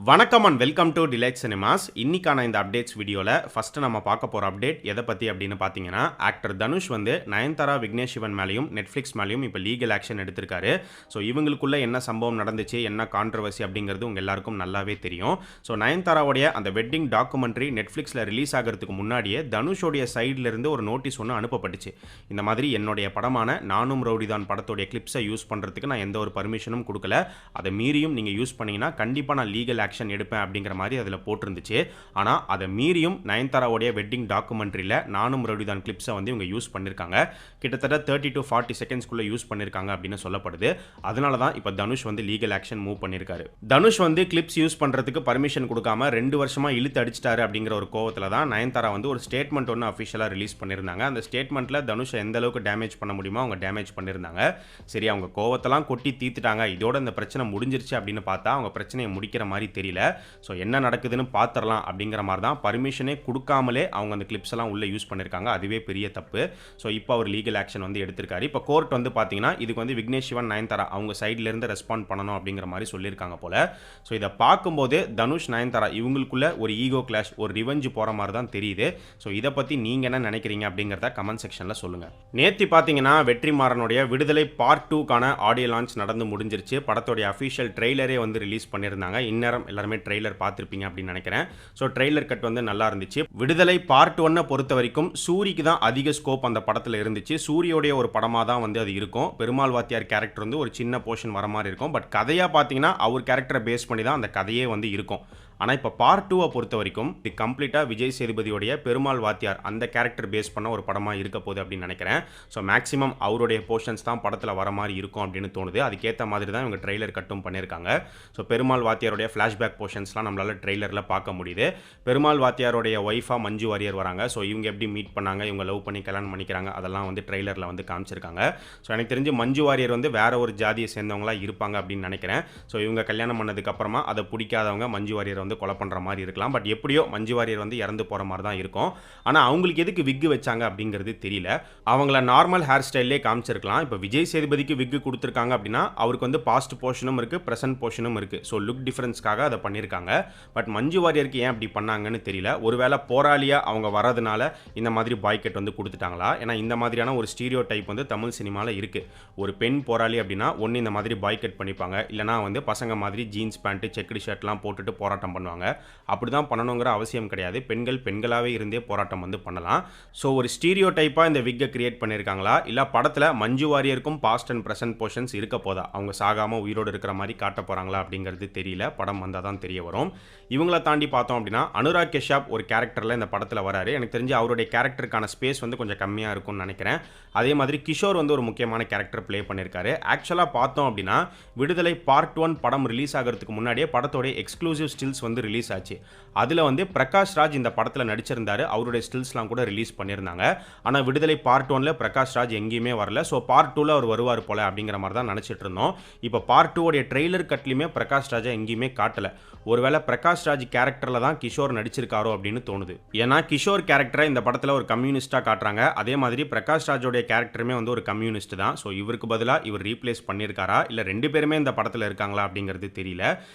வணக்கம் and welcome to delight cinemas. இன்னைக்கான இந்த அப்டேட்ஸ் வீடியோவில் ஃபஸ்ட்டு நம்ம பார்க்க போகிற அப்டேட் எதை பற்றி அப்படின்னு பார்த்தீங்கன்னா, ஆக்டர் தனுஷ் வந்து நயன்தாரா விக்னேஷ் சிவன் மேலேயும் நெட்ஃப்ளிக்ஸ் மேலேயும் இப்போ லீகல் ஆக்ஷன் எடுத்திருக்காரு. ஸோ இவங்களுக்குள்ள என்ன சம்பவம் நடந்துச்சு, என்ன கான்ட்ரவர்சி அப்படிங்கிறது உங்கள் எல்லாருக்கும் நல்லாவே தெரியும். ஸோ நயன்தாராவுடைய அந்த வெட்டிங் டாக்குமெண்ட்ரி நெட்ஃப்ளிக்ஸில் ரிலீஸ் ஆகிறதுக்கு முன்னாடியே தனுஷோடைய சைட்லேருந்து ஒரு நோட்டீஸ் ஒன்று அனுப்பப்பட்டுச்சு. இந்த மாதிரி என்னுடைய படமான நானும் ரவுடிதான் படத்தோடைய கிளிப்ஸை யூஸ் பண்ணுறதுக்கு நான் எந்த ஒரு பர்மிஷனும் கொடுக்கல, அதை மீறியும் நீங்கள் யூஸ் பண்ணிங்கன்னா கண்டிப்பாக நான் லீகல் ஆக்ஷன் எடுப்பேன் அப்படிங்கிற மாதிரி அதில் போட்டிருந்துச்சு. ஆனால் அதை மீறியும் நயன்தாராவுடைய வெட்டிங் டாக்குமெண்ட்ரியில் நானும் ரவுடிதான் கிளிப்ஸை வந்து இவங்க யூஸ் பண்ணியிருக்காங்க. கிட்டத்தட்ட 30 to 40 செகண்ட்ஸ்குள்ளே யூஸ் பண்ணியிருக்காங்க அப்படின்னு சொல்லப்படுது. அதனால தான் இப்போ தனுஷ் வந்து லீகல் ஆக்ஷன் மூவ் பண்ணியிருக்காரு. தனுஷ் வந்து கிளிப்ஸ் யூஸ் பண்ணுறதுக்கு பர்மிஷன் கொடுக்காம 2 வருஷமாக இழுத்து அடிச்சிட்டாரு அப்படிங்கிற ஒரு கோவத்தில் தான் நயன்தாரா வந்து ஒரு ஸ்டேட்மெண்ட் ஒன்று அஃபிஷியலாக ரிலீஸ் பண்ணியிருந்தாங்க. அந்த ஸ்டேட்மெண்ட்டில் தனுஷை எந்த அளவுக்கு டேமேஜ் பண்ண முடியுமோ அவங்க டேமேஜ் பண்ணியிருந்தாங்க. சரி, அவங்க கோவத்தெல்லாம் கொட்டி தீத்துட்டாங்க, இதோட இந்த பிரச்சனை முடிஞ்சிருச்சு அப்படின்னு பார்த்தா அவங்க பிரச்சனையை முடிக்கிற மாதிரி தெரியல. ஸோ என்ன நடக்குதுன்னு பார்த்துடலாம் அப்படிங்கிற மாதிரி தான் பர்மிஷனே கொடுக்காமலே அவங்க அந்த கிளிப்ஸ் எல்லாம் உள்ளே யூஸ் பண்ணியிருக்காங்க. அதுவே பெரிய தப்பு. ஸோ இப்போ அவர் லீகல் ஆக்ஷன் வந்து எடுத்திருக்காரு. இப்போ கோர்ட் வந்து பார்த்தீங்கன்னா இதுக்கு வந்து விக்னேஷ் சிவன் நயன்தாரா அவங்க சைட்லேருந்து ரெஸ்பாண்ட் பண்ணணும் அப்படிங்கிற மாதிரி சொல்லியிருக்காங்க போல. ஸோ இதை பார்க்கும்போது தனுஷ் நயன்தாரா இவங்களுக்குள்ள ஒரு ஈகோ கிளாஷ், ஒரு ரிவெஞ்ச் போகிற மாதிரி தான் தெரியுது. ஸோ இதை பற்றி நீங்கள் என்ன நினைக்கிறீங்க அப்படிங்கிறத கமெண்ட் செக்ஷனில் சொல்லுங்கள். நேற்று பார்த்தீங்கன்னா வெற்றிமாறனுடைய விடுதலை பார்ட் 2க்கான ஆடியோ லான்ச் நடந்து முடிஞ்சிருச்சு. படத்தோடைய அஃபிஷியல் ட்ரெய்லரே வந்து ரிலீஸ் பண்ணியிருந்தாங்க. இந்நேரம் எல்லாருமே ட்ரெய்லர் பார்த்துருப்பீங்க அப்படின்னு நினைக்கிறேன். ஸோ ட்ரெய்லர் கட் வந்து நல்லா இருந்துச்சு. விடுதலை பார்ட் 1 பொறுத்த வரைக்கும் சூரிக்கு தான் அதிக ஸ்கோப் அந்த படத்தில் இருந்துச்சு. சூரியோடைய ஒரு படமாக தான் வந்து அது இருக்கும். பெருமாள் வாத்தியார் கேரக்டர் வந்து ஒரு சின்ன போர்ஷன் வர மாதிரி இருக்கும். பட் கதையாக பார்த்தீங்கன்னா அவர் கேரக்டரை பேஸ் பண்ணி தான் அந்த கதையே வந்து இருக்கும். ஆனால் இப்போ பார்ட் 2 பொறுத்த வரைக்கும் இது கம்ப்ளீட்டாக விஜய் சேதுபதியோடைய பெருமாள் வாத்தியார் அந்த கேரக்டர் பேஸ் பண்ண ஒரு படமாக இருக்க போகுது அப்படின்னு நினைக்கிறேன். ஸோ மேக்ஸிமம் அவருடைய போர்ஷன்ஸ் தான் படத்தில் வர மாதிரி இருக்கும் அப்படின்னு தோணுது. அதுக்கேற்ற மாதிரி தான் இவங்க ட்ரெய்லர் கட்டும் பண்ணியிருக்காங்க. ஸோ பெருமாள் வாத்தியாருடைய ஃப்ளாஷ்பேக் போர்ஷன்ஸ்லாம் நம்மளால் ட்ரெய்லரில் பார்க்க முடியுது. பெருமாள் வாத்தியாருடைய ஒய்ஃபாக மஞ்சு வாரியர் வராங்க. ஸோ இவங்க எப்படி மீட் பண்ணாங்க, இவங்க லவ் பண்ணி கல்யாணம் பண்ணிக்கிறாங்க, அதெல்லாம் வந்து ட்ரெய்லரில் வந்து காமிச்சிருக்காங்க. ஸோ எனக்கு தெரிஞ்சு மஞ்சு வாரியர் வந்து வேற ஒரு ஜாதியை சேர்ந்தவங்களாக இருப்பாங்க அப்படின்னு நினைக்கிறேன். ஸோ இவங்க கல்யாணம் பண்ணதுக்கப்புறமா அதை பிடிக்காதவங்க மஞ்சு வாரியர் வந்து கொலை பண்ணுற மாதிரி இருக்கலாம். பட் எப்படியோ மஞ்சு வாரியர் வந்து இறந்து போகிற மாதிரி தான் இருக்கும். ஆனால் அவங்களுக்கு எதுக்கு விக்கு வச்சாங்க அப்படிங்கிறது தெரியல. அவங்கள நார்மல் ஹேர் ஸ்டைல்லே காமிச்சிருக்கலாம். இப்போ விஜய் சேதுபதிக்கு விக்கு கொடுத்துருக்காங்க அப்படின்னா அவருக்கு வந்து பாஸ்ட் போர்ஷனும் இருக்குது, ப்ரெசன்ட் போர்ஷனும் இருக்குது. ஸோ லுக் டிஃபரன்ஸ்க்காக அதை பண்ணியிருக்காங்க. பட் மஞ்சு வாரியருக்கு ஏன் அப்படி பண்ணாங்கன்னு தெரியல. ஒருவேளை போராளியாக அவங்க வரதுனால இந்த மாதிரி பாய்கட் வந்து கொடுத்துட்டாங்களா? ஏன்னா இந்த மாதிரியான ஒரு ஸ்டீரியோ டைப் வந்து தமிழ் சினிமாவில் இருக்குது. ஒரு பெண் போராளி அப்படின்னா ஒன்று இந்த மாதிரி பாய்கட் பண்ணிப்பாங்க, இல்லைனா வந்து பசங்க மாதிரி ஜீன்ஸ் பேண்ட்டு செக்குடு ஷர்ட்லாம் போட்டுட்டு போராட்டம் பண்ணுவாங்க. அப்படி தான் பண்ணணுங்கிற அவசியம் கிடையாது. பெண்கள் பெண்களாகவே இருந்தே போராட்டம் வந்து பண்ணலாம். ஸோ ஒரு ஸ்டீரியோ டைப்பாக இந்த விக்கை கிரியேட் பண்ணியிருக்காங்களா, இல்லை படத்தில் மஞ்சு வாரியருக்கும் பாஸ்ட் அண்ட் ப்ரெசன்ட் போர்ஷன்ஸ் இருக்க போதா, அவங்க சாகாமல் உயிரோடு இருக்கிற மாதிரி காட்ட போகிறாங்களா அப்படிங்கிறது தெரியல. படம் வந்தால் தான் தெரிய வரும். இவங்களை தாண்டி பார்த்தோம் அப்படின்னா அனுராக் கஷ்யப் ஒரு கேரக்டரில் இந்த படத்தில் வராரு. எனக்கு தெரிஞ்சு அவருடைய கேரக்டருக்கான ஸ்பேஸ் வந்து கொஞ்சம் கம்மியாக இருக்கும்னு நினைக்கிறேன். அதே மாதிரி கிஷோர் வந்து ஒரு முக்கியமான கேரக்டர் ப்ளே பண்ணியிருக்காரு. ஆக்சுவலாக பார்த்தோம் அப்படின்னா விடுதலை பார்ட் 1 படம் ரிலீஸ் ஆகிறதுக்கு முன்னாடியே படத்தோடைய எக்ஸ்க்ளூசிவ் ஸ்டில்ஸ் வந்து ரிலீஸ் ஆச்சு. அதில் வந்து பிரகாஷ் ராஜ் இந்த படத்தில் நடிச்சிருந்தாரு. அவருடைய ஸ்டில்ஸ்லாம் கூட ரிலீஸ் பண்ணியிருந்தாங்க. ஆனால் விடுதலை பார்ட் 1ல் பிரகாஷ் ராஜ் எங்கேயுமே வரல. ஸோ பார்ட் 2ல் அவர் வருவார் போல அப்படிங்கிற மாதிரி தான் நினச்சிட்டு இருந்தோம். இப்போ பார்ட் 2 உடைய ட்ரெய்லர் கட்லையுமே பிரகாஷ் ராஜை எங்கேயுமே காட்டலை. ஒருவேளை பிரகாஷ் ராஜ் கேரக்டரில் தான் கிஷோர் நடிச்சிருக்காரோ அப்படின்னு தோணுது. ஏன்னா கிஷோர் கேரக்டரை இந்த படத்தில் ஒரு கம்யூனிஸ்டாக காட்டுறாங்க. அதே மாதிரி பிரகாஷ் ராஜோடைய கேரக்டருமே வந்து ஒரு கம்யூனிஸ்ட் தான். ஸோ இவருக்கு பதிலாக இவர் ரீப்ளேஸ் பண்ணியிருக்காரா, இல்லை 2 பேருமே இந்த படத்தில் இருக்காங்களா அப்படிங்கிறது தெரியல.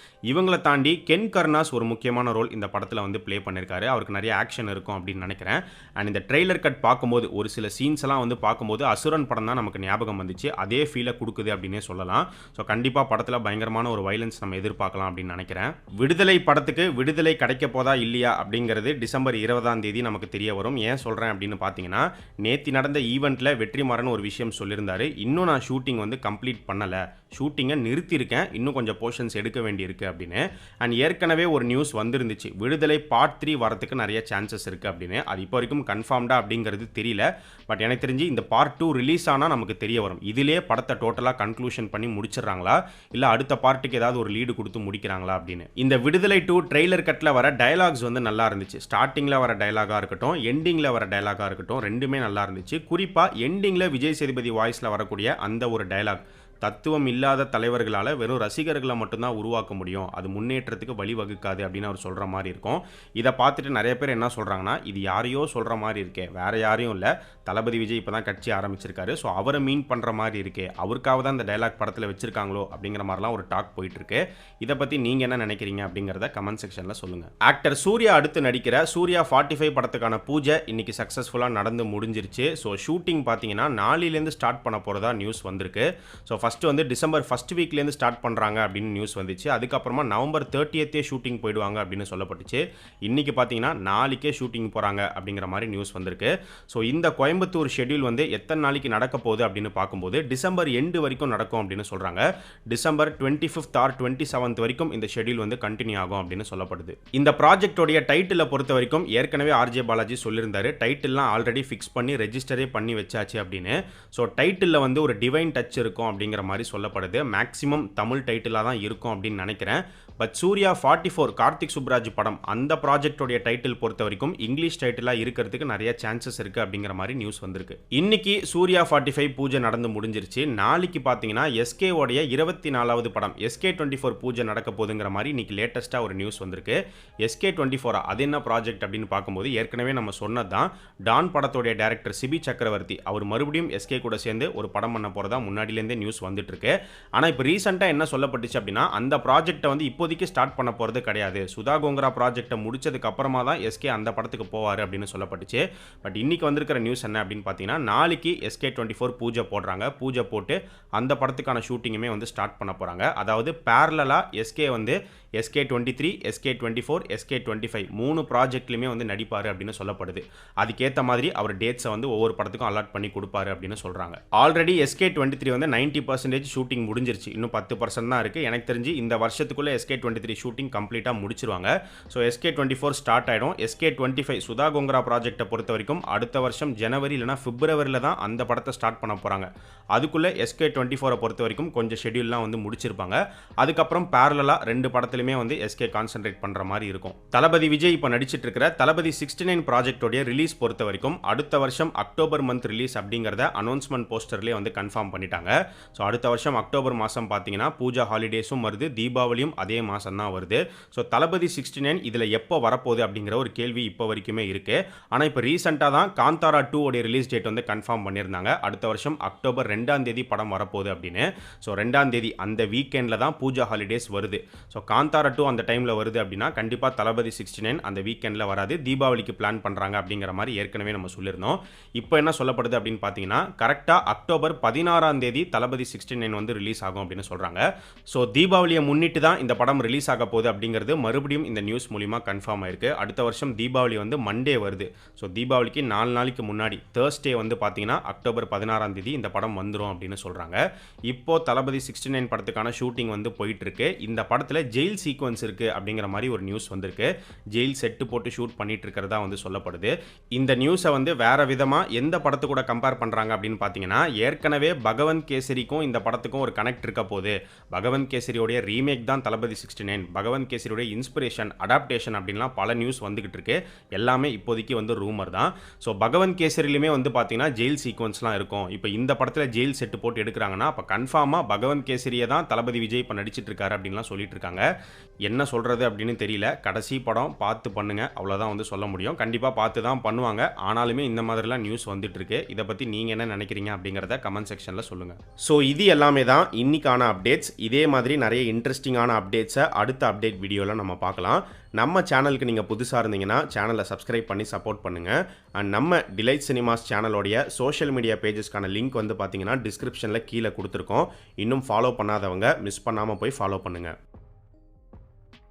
இவங்களை தாண்டி கென் கர்னாஸ் ஒரு முக்கியமான ரோல் இந்த படத்தில் வந்து ப்ளே பண்ணியிருக்காரு. அவருக்கு நிறைய ஆக்ஷன் இருக்கும் அப்படின்னு நினைக்கிறேன். அண்ட் இந்த ட்ரெய்லர் கட் பார்க்கும்போது ஒரு சில சீன்ஸ் எல்லாம் வந்து பார்க்கும்போது அசுரன் படம் தான் நமக்கு ஞாபகம் வந்துச்சு. அதே ஃபீலை கொடுக்குது அப்படின்னே சொல்லலாம். ஸோ கண்டிப்பாக படத்தில் பயங்கரமான ஒரு வைலன்ஸ் நம்ம எதிர்பார்க்கலாம் அப்படின்னு நினைக்கிறேன். விடுதலை படத்துக்கு விடுதலை கிடைக்க போதா இல்லையா அப்படிங்கிறது டிசம்பர் 20ஆம் தேதி நமக்கு தெரிய வரும். ஏன் சொல்கிறேன் அப்படின்னு பார்த்தீங்கன்னா, நேற்று நடந்த ஈவெண்ட்டில் வெற்றிமாறன் ஒரு விஷயம் சொல்லியிருந்தாரு. இன்னும் நான் ஷூட்டிங் வந்து கம்ப்ளீட் பண்ணலை, ஷூட்டிங்கை நிறுத்தியிருக்கேன், இன்னும் கொஞ்சம் போர்ஷன்ஸ் எடுக்க வேண்டியிருக்கு அப்படின்னு. அண்ட் ஏற்கனவே ஒரு நியூஸ் வந்துருந்துச்சு, விடுதலை பார்ட் 3 வரத்துக்கு நிறைய சான்சஸ் இருக்குது அப்படின்னு. அது இப்போ வரைக்கும் கன்ஃபார்ம்டா அப்படிங்கிறது தெரியல. பட் எனக்கு தெரிஞ்சு இந்த பார்ட் 2 ரிலீஸ் ஆனால் நமக்கு தெரிய வரும். இதிலே படத்தை டோட்டலாக கன்க்ளூஷன் பண்ணி முடிச்சிடறாங்களா, இல்லை அடுத்த பார்ட்டுக்கு ஏதாவது ஒரு லீடு கொடுத்து முடிக்கிறாங்களா அப்படின்னு. இந்த விடுதலை 2 ட்ரெய்லர் கட்டில் வர டயலாக்ஸ் வந்து நல்லா இருந்துச்சு. ஸ்டார்டிங்கில் வர டயலாகாக இருக்கட்டும், எண்டிங்கில் வர டயலாகாக இருக்கட்டும், ரெண்டுமே நல்லா இருந்துச்சு. குறிப்பாக எண்டிங்கில் விஜய் சேதுபதி வாய்ஸில் வரக்கூடிய அந்த ஒரு டயலாக், தத்துவம் இல்லாத தலைவர்களால் வெறும் ரசிகர்களை மட்டும்தான் உருவாக்க முடியும், அது முன்னேற்றத்துக்கு வழிவகுக்காது அப்படின்னு அவர் சொல்கிற மாதிரி இருக்கும். இதை பார்த்துட்டு நிறைய பேர் என்ன சொல்கிறாங்கன்னா, இது யாரையோ சொல்கிற மாதிரி இருக்கே, வேறு யாரையும் இல்லை, தளபதி விஜய் இப்போ தான் கட்சி ஆரம்பிச்சிருக்காரு, ஸோ அவரை மீன் பண்ணுற மாதிரி இருக்கே, அவருக்காக தான் இந்த டைலாக் படத்தில் வச்சிருக்காங்களோ அப்படிங்கிற மாதிரிலாம் ஒரு டாக் போயிட்டுருக்கு. இதை பற்றி நீங்கள் என்ன நினைக்கிறீங்க அப்படிங்கிறத கமெண்ட் செக்ஷனில் சொல்லுங்கள். ஆக்டர் சூர்யா அடுத்து நடிக்கிற சூர்யா 45 படத்துக்கான பூஜை இன்னைக்கு சக்ஸஸ்ஃபுல்லாக நடந்து முடிஞ்சிருச்சு. ஸோ ஷூட்டிங் பார்த்தீங்கன்னா நாளையிலேருந்து ஸ்டார்ட் பண்ண போகிறதா நியூஸ் வந்திருக்கு. ஸோ ஃபஸ்ட்டு வந்து டிசம்பர் ஃபர்ஸ்ட் வீக்லேருந்து ஸ்டார்ட் பண்ணுறாங்க அப்படின்னு நியூஸ் வந்துச்சு. அதுக்கப்புறமா நவம்பர் 30 ஷூட்டிங் போயிடுவாங்க அப்படின்னு சொல்லப்பட்டுச்சு. இன்றைக்கி பார்த்தீங்கன்னா நாளைக்கே ஷூட்டிங் போகிறாங்க அப்படிங்கிற மாதிரி நியூஸ் வந்திருக்கு. ஸோ இந்த கோயம்புத்தூர் ஷெட்யூல் வந்து எத்தனை நாளைக்கு நடக்க போகுது அப்படின்னு பார்க்கும்போது டிசம்பர் எண்டு வரைக்கும் நடக்கும் அப்படின்னு சொல்கிறாங்க. டிசம்பர் 25th ஆர் 27th வரைக்கும் இந்த ஷெட்யூல் வந்து கண்டினியூ ஆகும் அப்படின்னு சொல்லப்படுது. இந்த ப்ராஜெக்டோடைய டைட்டிலை பொறுத்த வரைக்கும் ஏற்கனவே ஆர்ஜே பாலாஜி சொல்லியிருந்தாரு, டைட்டில்லாம் ஆல்ரெடி ஃபிக்ஸ் பண்ணி ரெஜிஸ்டரே பண்ணி வச்சாச்சு அப்படின்னு. ஸோ டைட்டிலில் வந்து ஒரு டிவைன் டச் இருக்கும் அப்படிங்கிற மாதிரி சொல்லப்படுது. மேக்ஸிமம் தமிழ் டைட்டிலாக தான் இருக்கும் அப்படின்னு நினைக்கிறேன். பட் சூர்யா 44 கார்த்திக் சுப்ராஜ் படம் அந்த ப்ராஜெக்டோடைய டைட்டில் பொறுத்த வரைக்கும் இங்கிலீஷ் டைட்டிலாக இருக்கிறதுக்கு நிறைய சான்சஸ் இருக்குது அப்படிங்கிற மாதிரி நியூஸ் வந்திருக்கு. இன்னைக்கு சூர்யா 45 பூஜை நடந்து முடிஞ்சிருச்சு. நாளைக்கு பார்த்தீங்கன்னா எஸ்கே உடைய 24வது படம் எஸ்கே 24 பூஜை நடக்க போகுதுங்கிற மாதிரி இன்னைக்கு லேட்டஸ்ட்டாக ஒரு நியூஸ் வந்திருக்கு. எஸ்கே 24 அது என்ன ப்ராஜெக்ட் அப்படின்னு பார்க்கும்போது ஏற்கனவே நம்ம சொன்னது தான், டான் படத்தோடைய டைரக்டர் சிபி சக்கரவர்த்தி அவர் மறுபடியும் எஸ்கே கூட சேர்ந்து ஒரு படம் பண்ண போகிறதா முன்னாடியிலேருந்தே நியூஸ் வந்துட்டு இருக்கு. ஆனால் இப்போ ரீசெண்டாக என்ன சொல்லப்பட்டுச்சு அப்படின்னா, அந்த ப்ராஜெக்டை வந்து இப்போதைக்கு ஸ்டார்ட் பண்ண போகிறது கிடையாது, சுதா கோங்கரா ப்ராஜெக்டை முடிச்சதுக்கு அப்புறமா தான் எஸ்கே அந்த படத்துக்கு போவார் அப்படின்னு சொல்லப்பட்டுச்சு. பட் இன்னைக்கு வந்திருக்கிற நியூஸ் என்ன அப்படின்னு பார்த்தீங்கன்னா, நாளைக்கு எஸ்கே 24 பூஜை போடுறாங்க. பூஜை போட்டு அந்த படத்துக்கான ஷூட்டிங்குமே வந்து ஸ்டார்ட் பண்ண போகிறாங்க. அதாவது பேரலா எஸ்கே வந்து எஸ்கே 23, எஸ்கே 24, எஸ்கே 25 3 ப்ராஜெக்ட்லையுமே வந்து நடிப்பார் அப்படின்னு சொல்லப்படுது. அதுக்கேற்ற மாதிரி அவர் டேட்ஸை வந்து ஒவ்வொரு படத்துக்கும் அலாட் பண்ணி கொடுப்பாரு அப்படின்னு சொல்கிறாங்க. ஆல்ரெடி எஸ்கே 23 வந்து 90% ஷூட்டிங் முடிஞ்சிருச்சு, இன்னும் 10% தான் இருக்குது. எனக்கு தெரிஞ்சு இந்த வருஷத்துக்குள்ளே எஸ்கே 23 ஷூட்டிங் கம்ப்ளீட்டாக முடிச்சிருவாங்க. ஸோ எஸ்கே 24 ஸ்டார்ட் ஆகிடும். எஸ்கே 25 சுதா கோங்கரா ப்ராஜெக்டை பொறுத்த வரைக்கும் அடுத்த வருஷம் ஜனவரி இல்லைனா பிப்ரவரியில் தான் அந்த படத்தை ஸ்டார்ட் பண்ண போகிறாங்க. அதுக்குள்ளே எஸ்கே 24 பொறுத்த வரைக்கும் கொஞ்சம் ஷெட்யூல்லாம் வந்து முடிச்சிருப்பாங்க. அதுக்கப்புறம் பேரலா 2 படத்துலையுமே வந்து எஸ்கே கான்சென்ட்ரேட் பண்ணுற மாதிரி இருக்கும். தளபதி விஜய் இப்போ நடிச்சிட்டு இருக்கிற தளபதி 69 ப்ராஜெக்டோடைய ரிலீஸ் பொறுத்த வரைக்கும் அடுத்த வருஷம் அக்டோபர் மந்த் ரிலீஸ் அப்படிங்கிறத அனௌன்ஸ்மெண்ட் போஸ்டர்லேயே வந்து கன்ஃபார்ம் பண்ணிட்டாங்க. ஸோ அடுத்த வருஷம் அக்டோபர் மாதம் பார்த்தீங்கன்னா பூஜா ஹாலிடேஸும் வருது, தீபாவளியும் அதே மாதம் தான் வருது. ஸோ தளபதி 69 இதில் எப்போ வரப்போகுது அப்படிங்கிற ஒரு கேள்வி இப்போ வரைக்குமே இருக்குது. ஆனால் இப்போ ரீசெண்டாக தான் காந்தாரா 2 உடைய ரிலீஸ் டேட் வந்து கன்ஃபார்ம் பண்ணியிருந்தாங்க. அடுத்த வருஷம் அக்டோபர் 2ஆம் தேதி படம் வரப்போகுது அப்படின்னு. ஸோ 2ஆம் தேதி அந்த வீக்கெண்டில் தான் பூஜா ஹாலிடேஸ் வருது. ஸோ காந்தாரா 2 அந்த டைமில் வருது அப்படின்னா கண்டிப்பாக தளபதி 69 அந்த வீக்கெண்டில் வராது, தீபாவளிக்கு பிளான் பண்ணுறாங்க அப்படிங்கிற மாதிரி ஏற்கனவே நம்ம சொல்லியிருந்தோம். இப்போ என்ன சொல்லப்படுது அப்படின்னு பார்த்தீங்கன்னா, கரெக்டாக அக்டோபர் 16ஆம் தேதி தளபதி 69 வந்து ரிலீஸ் ஆகும் அப்படின்னு சொல்கிறாங்க. ஸோ தீபாவளியை முன்னிட்டு தான் இந்த படம் ரிலீஸ் ஆக போகுது அப்படிங்கிறது மறுபடியும் இந்த நியூஸ் மூலிமா கன்ஃபார்ம் ஆயிருக்கு. அடுத்த வருஷம் தீபாவளி வந்து மண்டே வருது. ஸோ தீபாவளிக்கு 4 நாளைக்கு முன்னாடி தேர்ஸ்டே வந்து பார்த்தீங்கன்னா அக்டோபர் 16ஆம் தேதி இந்த படம் வந்துடும் அப்படின்னு சொல்கிறாங்க. இப்போ தளபதி 69 படத்துக்கான ஷூட்டிங் வந்து போயிட்டு இருக்கு. இந்த படத்தில் ஜெயில் சீக்வன்ஸ் இருக்குது அப்படிங்கிற மாதிரி ஒரு நியூஸ் வந்திருக்கு. ஜெயில் செட்டு போட்டு ஷூட் பண்ணிட்டு இருக்கிறதா வந்து சொல்லப்படுது. இந்த நியூஸை வந்து வேற விதமாக எந்த படத்து கூட கம்பேர் பண்ணுறாங்க அப்படின்னு பார்த்தீங்கன்னா, ஏற்கனவே பகவந்த் கேசரிக்கும் இந்த படத்துக்கும் ஒரு கனெக்ட் இருக்க போது. பகவந்த் கேசரியோடைய ரீமேக் தான் தளபதி 69, பகவந்த் கேசரியோடைய இன்ஸ்பிரேஷன் அடாப்டேஷன் அப்படின்லாம் பல நியூஸ் வந்துகிட்டு இருக்கு. எல்லாமே இப்போதைக்கு வந்து ரூமர் தான். ஸோ பகவந்த் கேசரிலுமே வந்து பார்த்தீங்கன்னா ஜெயில் சீக்வன்ஸ்லாம் இருக்கும். இப்போ இந்த படத்தில் ஜெயில் செட்டு போட்டு எடுக்கிறாங்கன்னா அப்போ கன்ஃபார்மாக பகவந்த் கேசரியை தான் தளபதி விஜய் இப்போ நடிச்சிட்டு இருக்காரு அப்படின்லாம் சொல்லிட்டு இருக்காங்க. என்ன சொல்கிறது அப்படின்னு தெரியல. கடைசி படம் பார்த்து பண்ணுங்க, அவ்வளோதான் வந்து சொல்ல முடியும். கண்டிப்பாக பார்த்து தான் பண்ணுவாங்க. ஆனாலுமே இந்த மாதிரிலாம் நியூஸ் வந்துட்டு இருக்கு. இதை பற்றி நீங்கள் என்ன நினைக்கிறீங்க அப்படிங்கிறத கமெண்ட் செக்ஷனில் சொல்லுங்கள். ஸோ இது எல்லாமே தான் இன்னைக்கான அப்டேட்ஸ். இதே மாதிரி நிறைய இன்ட்ரெஸ்டிங்கான அப்டேட்ஸை அடுத்த அப்டேட் வீடியோவில் நம்ம பார்க்கலாம். நம்ம சேனலுக்கு நீங்கள் புதுசாக இருந்தீங்கன்னா சேனலை சப்ஸ்கிரைப் பண்ணி சப்போர்ட் பண்ணுங்கள். அண்ட் நம்ம டிலைட் சினிமாஸ் சேனலோடைய சோஷியல் மீடியா பேஜஸ்க்கான லிங்க் வந்து பார்த்தீங்கன்னா டிஸ்கிரிப்ஷனில் கீழே கொடுத்துருக்கோம். இன்னும் ஃபாலோ பண்ணாதவங்க மிஸ் பண்ணாமல் போய் ஃபாலோ பண்ணுங்கள்.